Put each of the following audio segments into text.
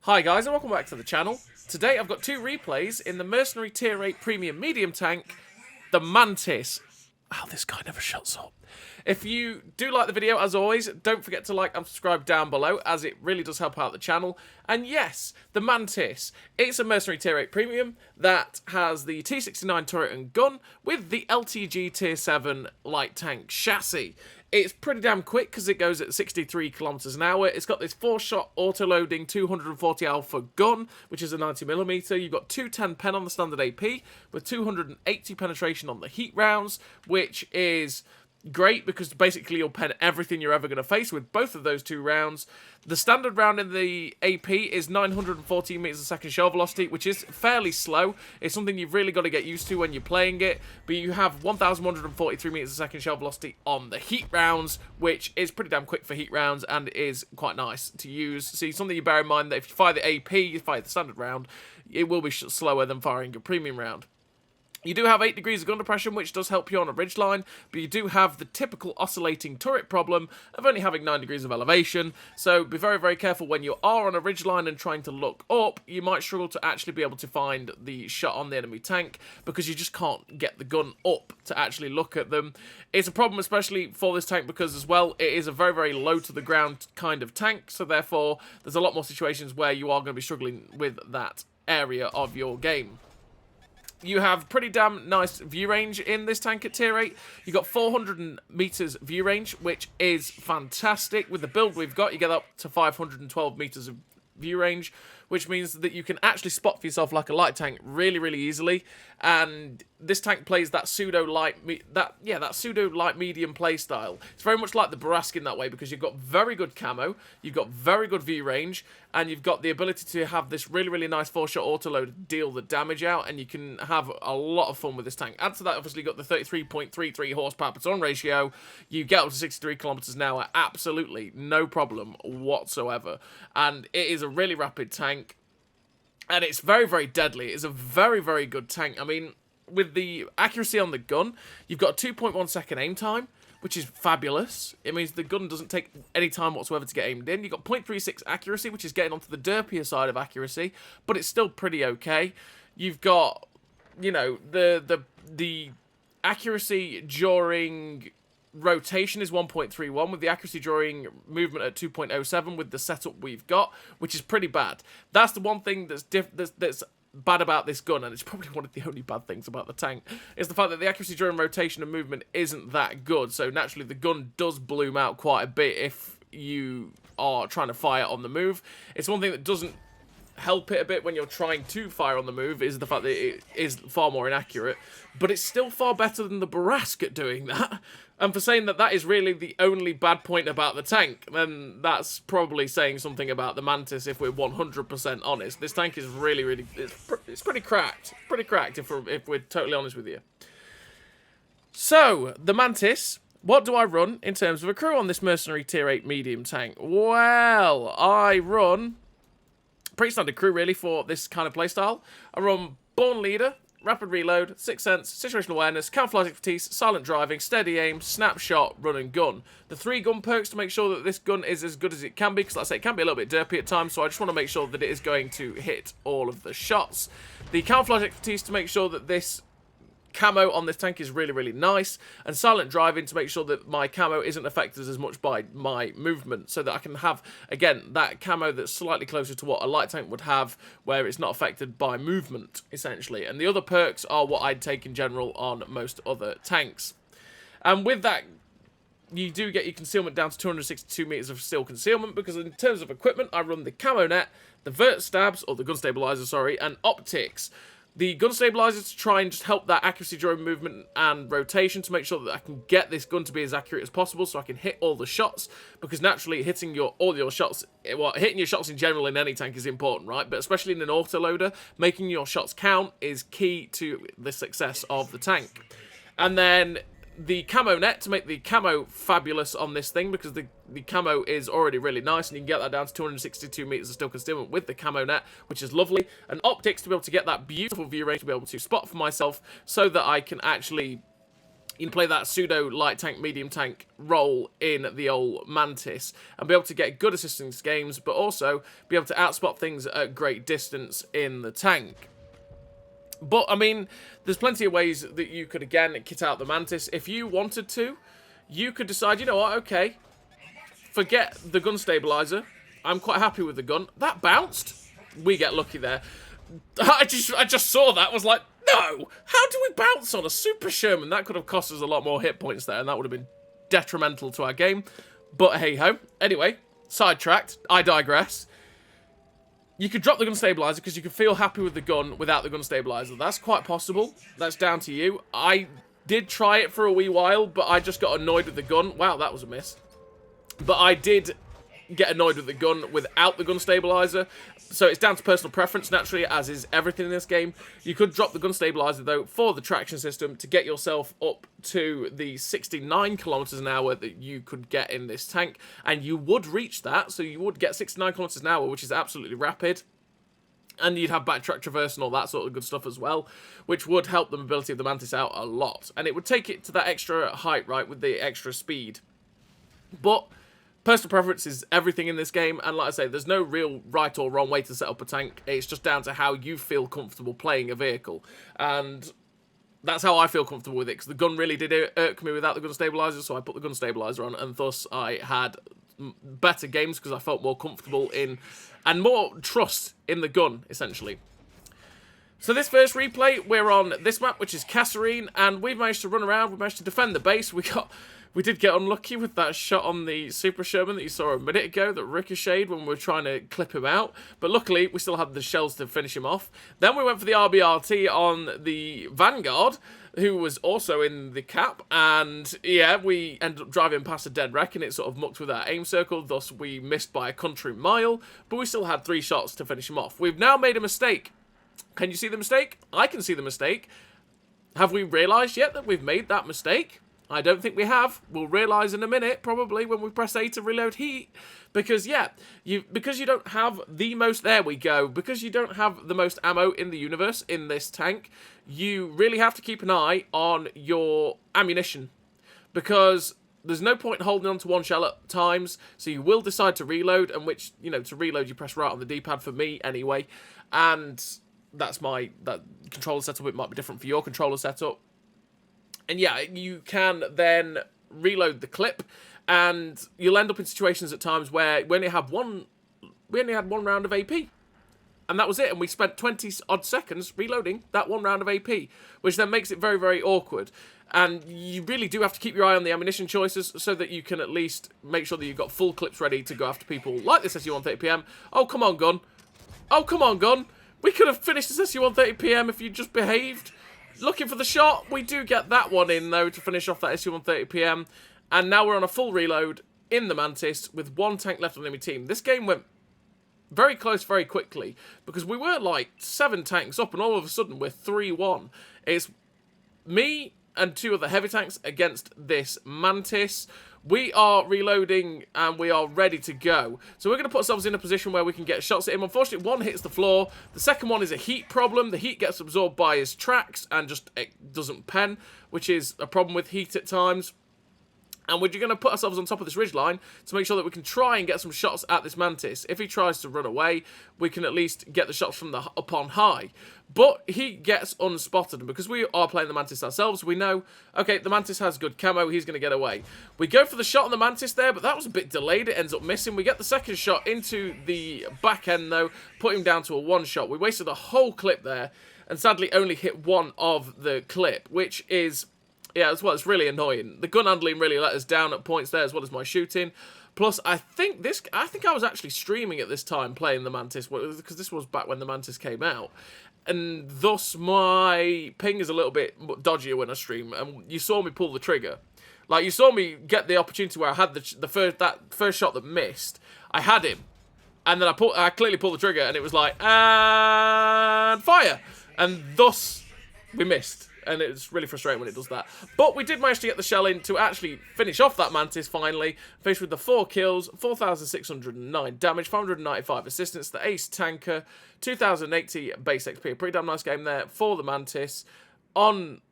Hi guys and welcome back to the channel. Today I've got two replays in the Mercenary Tier 8 Premium Medium Tank, the Mantis. Oh, this guy never shuts up. If you do like the video, as always, don't forget to like and subscribe down below, as it really does help out the channel. And yes, the Mantis. It's a Mercenary Tier 8 Premium that has the T69 turret and gun with the LTG Tier 7 light tank chassis. It's pretty damn quick because it goes at 63 kilometers an hour. It's got this 4-shot auto-loading 240 alpha gun, which is a 90mm. You've got 210 pen on the standard AP with 280 penetration on the heat rounds, which is great because basically you'll pen everything you're ever going to face with both of those two rounds. The standard round in the AP is 914 meters a second shell velocity, which is fairly slow. It's something you've really got to get used to when you're playing it. But you have 1143 meters a second shell velocity on the heat rounds, which is pretty damn quick for heat rounds and is quite nice to use. See, something you bear in mind that if you fire the AP, you fire the standard round, it will be slower than firing your premium round. You do have 8 degrees of gun depression, which does help you on a ridgeline, but you do have the typical oscillating turret problem of only having 9 degrees of elevation, so be very, very careful when you are on a ridgeline and trying to look up. You might struggle to actually be able to find the shot on the enemy tank, because you just can't get the gun up to actually look at them. It's a problem especially for this tank because, as well, it is a very, very low to the ground kind of tank, so therefore there's a lot more situations where you are going to be struggling with that area of your game. You have pretty damn nice view range in this tank at tier 8. You've got 400 meters view range, which is fantastic. With the build we've got, you get up to 512 meters of view range, which means that you can actually spot for yourself like a light tank really, really easily. And this tank plays that pseudo light medium play style. It's very much like the Barask in that way, because you've got very good camo, you've got very good view range, and you've got the ability to have this really, really nice 4-shot autoload deal the damage out, and you can have a lot of fun with this tank. Add to that, obviously, you've got the 33.33 horsepower per ton ratio. You get up to 63 kilometers an hour, absolutely no problem whatsoever. And it is a really rapid tank. And it's very, very deadly. It's a very, very good tank. I mean, with the accuracy on the gun, you've got a 2.1 second aim time, which is fabulous. It means the gun doesn't take any time whatsoever to get aimed in. You've got 0.36 accuracy, which is getting onto the derpier side of accuracy, but it's still pretty okay. You've got, you know, the accuracy during rotation is 1.31, with the accuracy during movement at 2.07 with the setup we've got, which is pretty bad. That's the one thing that's bad about this gun, and it's probably one of the only bad things about the tank, is the fact that the accuracy during rotation and movement isn't that good, so naturally the gun does bloom out quite a bit if you are trying to fire on the move. It's one thing that doesn't help it a bit when you're trying to fire on the move, is the fact that it is far more inaccurate, but it's still far better than the Barask at doing that. And for saying that that is really the only bad point about the tank, then that's probably saying something about the Mantis, if we're 100% honest. This tank is really, really, it's pretty cracked. Pretty cracked, if we're totally honest with you. So, the Mantis, what do I run in terms of a crew on this Mercenary Tier 8 medium tank? Well, I run pretty standard crew, really, for this kind of playstyle. I run Born Leader, Rapid Reload, Sixth Sense, Situational Awareness, Camouflage Expertise, Silent Driving, Steady Aim, Snapshot, Run and Gun. The 3 gun perks to make sure that this gun is as good as it can be, because like I say, it can be a little bit derpy at times, so I just want to make sure that it is going to hit all of the shots. The Camouflage Expertise to make sure that this camo on this tank is really, really nice, and Silent Driving to make sure that my camo isn't affected as much by my movement, so that I can have, again, that camo that's slightly closer to what a light tank would have, where it's not affected by movement, essentially. And the other perks are what I'd take in general on most other tanks. And with that, you do get your concealment down to 262 meters of steel concealment, because in terms of equipment, I run the camo net, the vert stabs, or the gun stabilizer, sorry, and optics. The gun stabilizer to try and just help that accuracy during movement and rotation, to make sure that I can get this gun to be as accurate as possible, so I can hit all the shots, because naturally hitting all your shots, well, hitting your shots in general in any tank is important, right? But especially in an autoloader, making your shots count is key to the success of the tank. And then the camo net to make the camo fabulous on this thing, because the camo is already really nice, and you can get that down to 262 meters of steel concealment with the camo net, which is lovely. And optics to be able to get that beautiful view range, to be able to spot for myself, so that I can actually You can play that pseudo light tank, medium tank role in the old Mantis and be able to get good assistance games, but also be able to outspot things at great distance in the tank. But, I mean, there's plenty of ways that you could, again, kit out the Mantis. If you wanted to, you could decide, you know what, okay, forget the gun stabilizer. I'm quite happy with the gun. That bounced. We get lucky there. I just saw that, was like, no! How do we bounce on a Super Sherman? That could have cost us a lot more hit points there, and that would have been detrimental to our game. But hey-ho. Anyway, sidetracked. I digress. You could drop the gun stabilizer because you could feel happy with the gun without the gun stabilizer. That's quite possible. That's down to you. I did try it for a wee while, but I just got annoyed with the gun. Wow, that was a miss. But I did get annoyed with the gun without the gun stabilizer. So it's down to personal preference, naturally, as is everything in this game. You could drop the gun stabilizer, though, for the traction system to get yourself up to the 69 kilometers an hour that you could get in this tank. And you would reach that, so you would get 69 kilometers an hour, which is absolutely rapid. And you'd have backtrack traverse and all that sort of good stuff as well, which would help the mobility of the Mantis out a lot. And it would take it to that extra height, right, with the extra speed. But personal preference is everything in this game, and like I say, there's no real right or wrong way to set up a tank. It's just down to how you feel comfortable playing a vehicle. And that's how I feel comfortable with it, because the gun really did irk me without the gun stabilizer, so I put the gun stabilizer on, and thus I had better games because I felt more comfortable in, and more trust in the gun, essentially. So this first replay, we're on this map, which is Kasserine, and we've managed to run around, we managed to defend the base. We did get unlucky with that shot on the Super Sherman that you saw a minute ago that ricocheted when we were trying to clip him out. But luckily, we still had the shells to finish him off. Then we went for the RBRT on the Vanguard, who was also in the cap. And yeah, we ended up driving past a dead wreck and it sort of mucked with our aim circle. Thus, we missed by a country mile. But we still had 3 shots to finish him off. We've now made a mistake. Can you see the mistake? I can see the mistake. Have we realised yet that we've made that mistake? I don't think we have. We'll realise in a minute, probably, when we press A to reload heat. Because, yeah, because you don't have the most... There we go. Because you don't have the most ammo in the universe in this tank, you really have to keep an eye on your ammunition. Because there's no point holding on to one shell at times, so you will decide to reload, and which, you know, to reload you press right on the D-pad for me, anyway. And that's that controller setup. It might be different for your controller setup. And yeah, you can then reload the clip, and you'll end up in situations at times where we only had one round of AP, and that was it. And we spent 20 odd seconds reloading that one round of AP, which then makes it very, very awkward. And you really do have to keep your eye on the ammunition choices so that you can at least make sure that you've got full clips ready to go after people like this SU-130PM. Oh, come on, gun. Oh, come on, gun. We could have finished this SU-130PM if you just behaved. Looking for the shot. We do get that one in, though, to finish off that SU-130PM. And now we're on a full reload in the Mantis with 1 tank left on the enemy team. This game went very close very quickly because we were like 7 tanks up and all of a sudden we're 3-1. It's me and 2 other heavy tanks against this Mantis. We are reloading and we are ready to go. So we're going to put ourselves in a position where we can get shots at him. Unfortunately, 1 hits the floor. The second one is a heat problem. The heat gets absorbed by his tracks and just it doesn't pen, which is a problem with heat at times. And we're going to put ourselves on top of this ridgeline to make sure that we can try and get some shots at this Mantis. If he tries to run away, we can at least get the shots from the up on high. But he gets unspotted, and because we are playing the Mantis ourselves, we know, okay, the Mantis has good camo, he's going to get away. We go for the shot on the Mantis there, but that was a bit delayed, it ends up missing. We get the second shot into the back end, though, put him down to a 1 shot. We wasted a whole clip there, and sadly only hit 1 of the clip, which is... yeah, as well, it's really annoying. The gun handling really let us down at points there, as well as my shooting. Plus, I think I was actually streaming at this time playing the Mantis, because this was back when the Mantis came out. And thus, my ping is a little bit dodgier when I stream. And you saw me pull the trigger. Like, you saw me get the opportunity where I had that first shot that missed. I had him. And then I clearly pulled the trigger, and it was like, and fire! And thus, we missed. And it's really frustrating when it does that. But we did manage to get the shell in to actually finish off that Mantis finally. Finished with the 4 kills, 4,609 damage, 595 assistance, the ace tanker, 2,080 base XP. A pretty damn nice game there for the Mantis on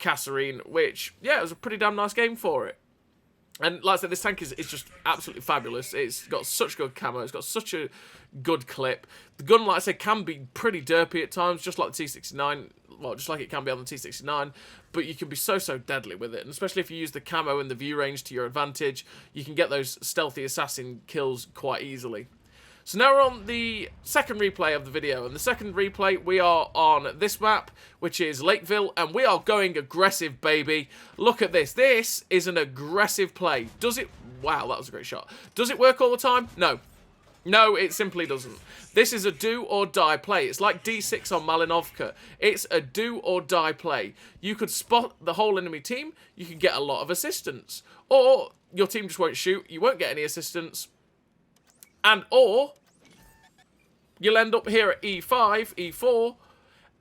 Kasserine, which, yeah, it was a pretty damn nice game for it. And like I said, this tank is just absolutely fabulous. It's got such good camo. It's got such a good clip. The gun, like I said, can be pretty derpy at times, just like the T69. Well, just like it can be on the T69. But you can be so deadly with it. And especially if you use the camo and the view range to your advantage, you can get those stealthy assassin kills quite easily. So now we're on the second replay of the video, and the second replay, we are on this map, which is Lakeville, and we are going aggressive, baby. Look at this. This is an aggressive play. Does it... Wow, that was a great shot. Does it work all the time? No. No, it simply doesn't. This is a do-or-die play. It's like D6 on Malinovka. It's a do-or-die play. You could spot the whole enemy team, you could get a lot of assistance. Or your team just won't shoot, you won't get any assistance. And or you'll end up here at E5, E4,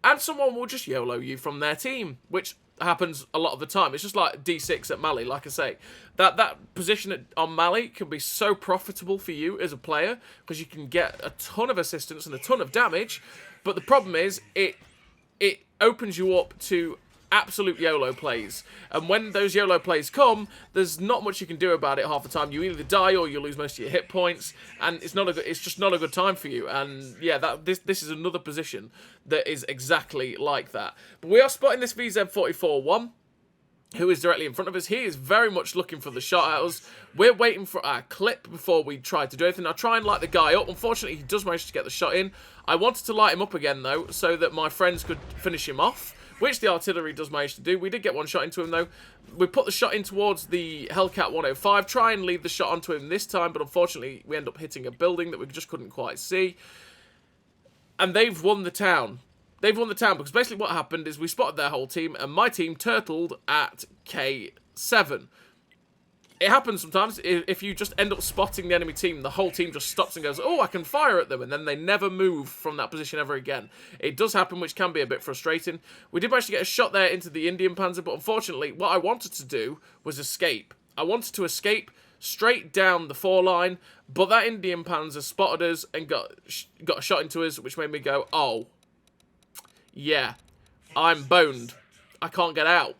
and someone will just YOLO you from their team, which happens a lot of the time. It's just like D6 at Mali, like I say. That position on Mali can be so profitable for you as a player, because you can get a ton of assistance and a ton of damage, but the problem is it opens you up to absolute YOLO plays, and when those YOLO plays come, there's not much you can do about it half the time. You either die or you lose most of your hit points, and it's just not a good time for you. And yeah, this is another position that is exactly like that. But we are spotting this VZ44-1, who is directly in front of us. He is very much looking for the shot at us. We're waiting for our clip before we try to do anything. I try and light the guy up. Unfortunately, he does manage to get the shot in. I wanted to light him up again, though, so that my friends could finish him off, which the artillery does manage to do. We did get one shot into him, though. We put the shot in towards the Hellcat 105, try and lead the shot onto him this time, but unfortunately, we end up hitting a building that we just couldn't quite see. And they've won the town. They've won the town, because basically what happened is we spotted their whole team, and my team turtled at K7. It happens sometimes. If you just end up spotting the enemy team, the whole team just stops and goes, oh, I can fire at them, and then they never move from that position ever again. It does happen, which can be a bit frustrating. We did manage to get a shot there into the Indian Panzer, but unfortunately, what I wanted to do was escape. I wanted to escape straight down the 4-line, but that Indian Panzer spotted us and got a shot into us, which made me go, oh, yeah, I'm boned. I can't get out.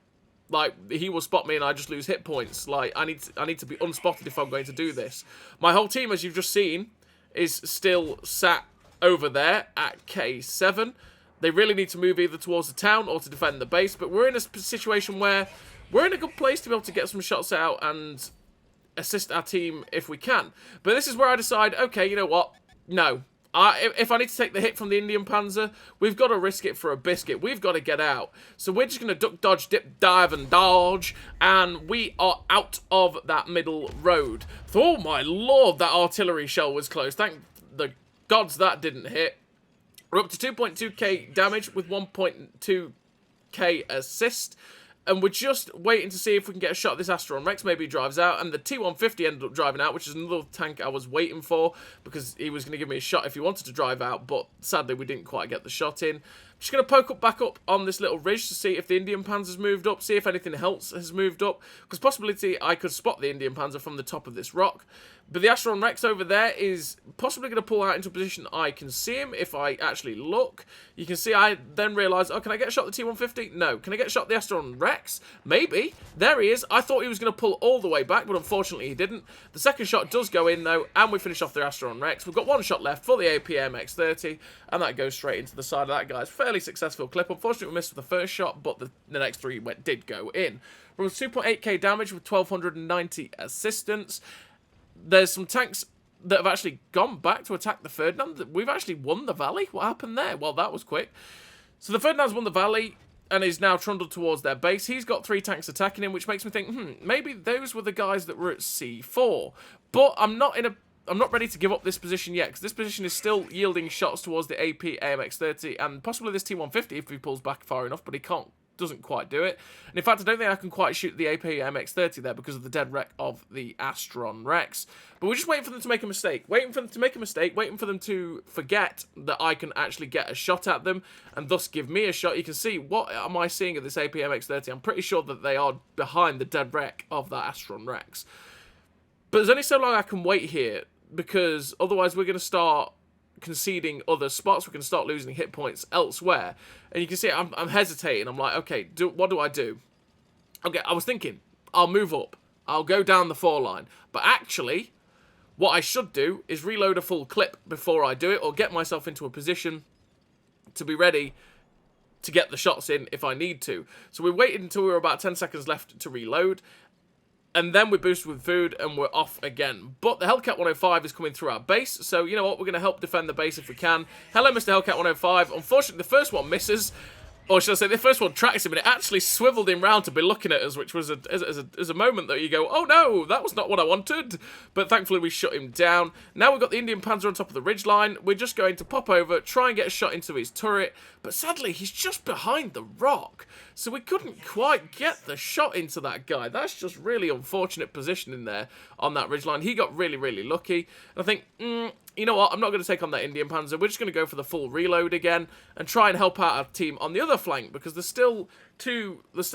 Like, he will spot me and I just lose hit points. Like, I need to be unspotted if I'm going to do this. My whole team, as you've just seen, is still sat over there at K7. They really need to move either towards the town or to defend the base. But we're in a situation where we're in a good place to be able to get some shots out and assist our team if we can. But this is where I decide, okay, you know what? No. If I need to take the hit from the Indian Panzer, we've got to risk it for a biscuit. We've got to get out. So we're just going to duck, dodge, dip, dive, and dodge. And we are out of that middle road. Oh, my lord, that artillery shell was close. Thank the gods that didn't hit. We're up to 2.2k damage with 1.2k assist. And we're just waiting to see if we can get a shot at this Astron Rex. Maybe he drives out. And the T-150 ended up driving out, which is another tank I was waiting for, because he was going to give me a shot if he wanted to drive out. But sadly, we didn't quite get the shot in. I'm just going to poke back up on this little ridge to see if the Indian Panzer's moved up, see if anything else has moved up. Because possibility I could spot the Indian Panzer from the top of this rock. But the Astron Rex over there is possibly going to pull out into a position I can see him if I actually look. You can see I then realise, oh, can I get a shot at the T-150? No. Can I get a shot at the Astron Rex? Maybe. There he is. I thought he was going to pull all the way back, but unfortunately he didn't. The second shot does go in, though, and we finish off the Astron Rex. We've got one shot left for the APM X30, and that goes straight into the side of that guy's fairly successful clip. Unfortunately, we missed the first shot, but the next three did go in. We're with 2.8k damage with 1,290 assistance. There's some tanks that have actually gone back to attack the Ferdinand. We've actually won the valley. What happened there? Well, that was quick. So the Ferdinand's won the vallay and is now trundled towards their base. He's got 3 tanks attacking him, which makes me think, maybe those were the guys that were at C4. But I'm not ready to give up this position yet, because this position is still yielding shots towards the AP AMX-30 and possibly this T-150 if he pulls back far enough, but he doesn't quite do it. And in fact, I don't think I can quite shoot the AP MX-30 there because of the dead wreck of the Astron Rex. But we're just waiting for them to make a mistake. Waiting for them to forget that I can actually get a shot at them and thus give me a shot. You can see, what am I seeing at this AP MX-30? I'm pretty sure that they are behind the dead wreck of that Astron Rex. But there's only so long I can wait here, because otherwise we're going to start conceding other spots. We're going to start losing hit points elsewhere. And you can see I'm hesitating. I'm like, okay, what do I do? Okay, I was thinking, I'll move up. I'll go down the 4 line. But actually, what I should do is reload a full clip before I do it, or get myself into a position to be ready to get the shots in if I need to. So we waited until we were about 10 seconds left to reload, and then we boosted with food and we're off again. But the Hellcat 105 is coming through our base, so you know what, we're going to help defend the base if we can. Hello, Mr. Hellcat 105. Unfortunately, the first one misses. Or should I say, the first one tracks him, and it actually swiveled him round to be looking at us, which was a moment that you go, oh no, that was not what I wanted. But thankfully we shut him down. Now we've got the Indian Panzer on top of the ridgeline. We're just going to pop over, try and get a shot into his turret. But sadly, he's just behind the rock. So we couldn't quite get the shot into that guy. That's just really unfortunate positioning there on that ridgeline. He got really, really lucky. And I think, you know what, I'm not going to take on that Indian Panzer. We're just going to go for the full reload again and try and help out our team on the other flank, because there's still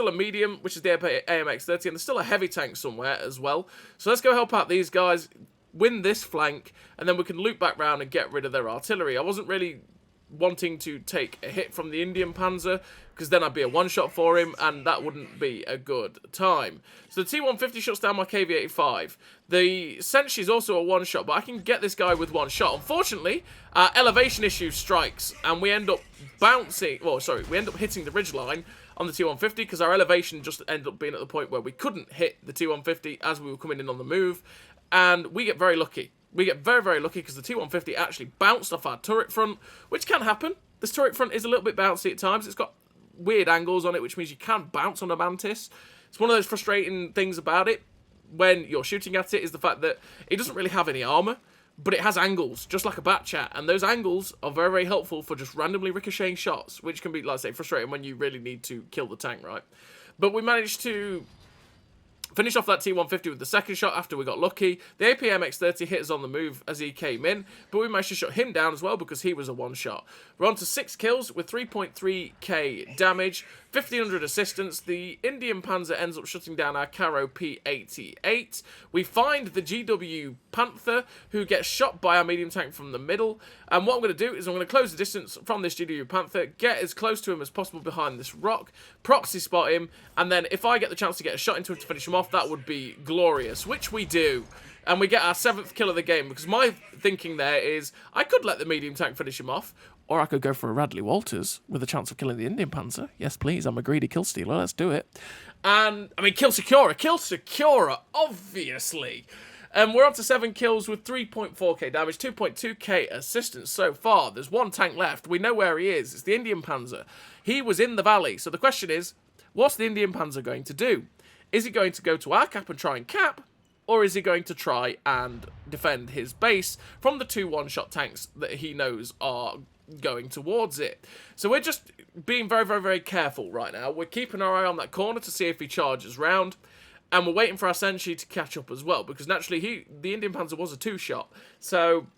a medium, which is the AMX-30, and there's still a heavy tank somewhere as well. So let's go help out these guys, win this flank, and then we can loop back round and get rid of their artillery. I wasn't really wanting to take a hit from the Indian Panzer, because then I'd be a one-shot for him, and that wouldn't be a good time. So the T-150 shuts down my KV-85. The Senshi is also a one-shot, but I can get this guy with one shot. Unfortunately, our elevation issue strikes, and we end up bouncing... Well, sorry, we end up hitting the ridgeline on the T-150, because our elevation just ended up being at the point where we couldn't hit the T-150 as we were coming in on the move, and we get very lucky. We get very, very lucky because the T-150 actually bounced off our turret front, which can happen. This turret front is a little bit bouncy at times. It's got weird angles on it, which means you can bounce on a Mantis. It's one of those frustrating things about it when you're shooting at it, is the fact that it doesn't really have any armor, but it has angles, just like a Batchat, and those angles are very, very helpful for just randomly ricocheting shots, which can be, like I say, frustrating when you really need to kill the tank, right? But we managed to finish off that T-150 with the second shot after we got lucky. The APM-X30 hit us on the move as he came in, but we managed to shut him down as well because he was a one-shot. We're on to 6 kills with 3.3k damage, 1500 assistance. The Indian Panzer ends up shutting down our Caro P88. We find the GW Panther, who gets shot by our medium tank from the middle. And what I'm going to do is I'm going to close the distance from this GW Panther, get as close to him as possible behind this rock, proxy spot him, and then if I get the chance to get a shot into him to finish him off, that would be glorious, which we do. And we get our 7th kill of the game, because my thinking there is, I could let the medium tank finish him off, or I could go for a Radley Walters with a chance of killing the Indian Panzer. Yes, please, I'm a greedy kill stealer, let's do it. And, I mean, kill Secura, obviously. And we're on to 7 kills with 3.4k damage, 2.2k assistance so far. There's one tank left. We know where he is. It's the Indian Panzer. He was in the valley. So the question is, what's the Indian Panzer going to do? Is he going to go to our cap and try and cap? Or is he going to try and defend his base from the 2 one-shot tanks that he knows are going towards it? So we're just being very, very, very careful right now. We're keeping our eye on that corner to see if he charges round. And we're waiting for our Senshi to catch up as well, because naturally the Indian Panzer was a 2-shot. So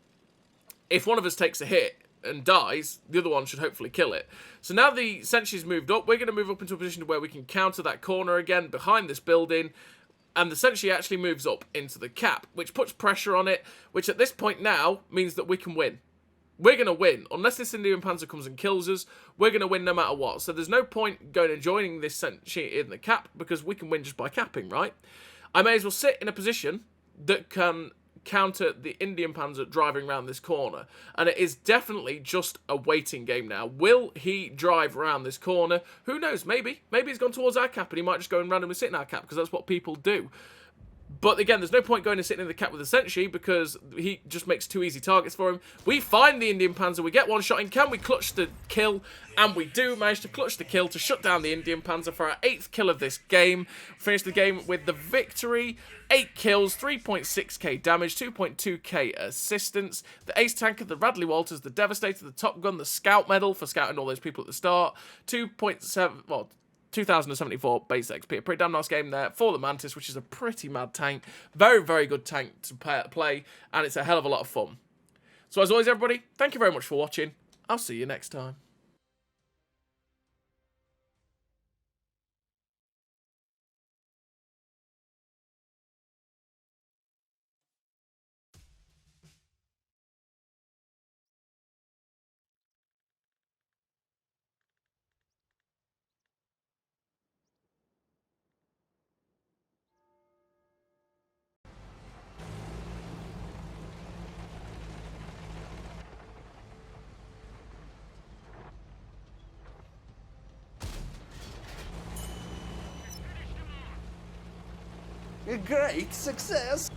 if one of us takes a hit and dies, the other one should hopefully kill it. So now the Senshi's moved up, we're going to move up into a position where we can counter that corner again behind this building. And the Senshi actually moves up into the cap, which puts pressure on it, which at this point now means that we can win. We're going to win. Unless this Indian Panzer comes and kills us, we're going to win no matter what. So there's no point going and joining this Senshi in the cap, because we can win just by capping, right? I may as well sit in a position that can counter the Indian Panzer driving around this corner. And it is definitely just a waiting game now. Will he drive around this corner? Who knows? Maybe. Maybe he's gone towards our cap and he might just go and randomly sit in our cap, because that's what people do. But again, there's no point going and sitting in the cap with the Senshi, because he just makes 2 easy targets for him. We find the Indian Panzer, we get one shot in. Can we clutch the kill? And we do manage to clutch the kill to shut down the Indian Panzer for our 8th kill of this game. Finish the game with the victory. 8 kills, 3.6k damage, 2.2k assistance. The Ace Tanker, the Radley Walters, the Devastator, the Top Gun, the Scout Medal for scouting all those people at the start. 2074 base XP. A pretty damn nice game there for the Mantis, which is a pretty mad tank. Very, very good tank to play, and it's a hell of a lot of fun. So as always, everybody, thank you very much for watching. I'll see you next time. A great success.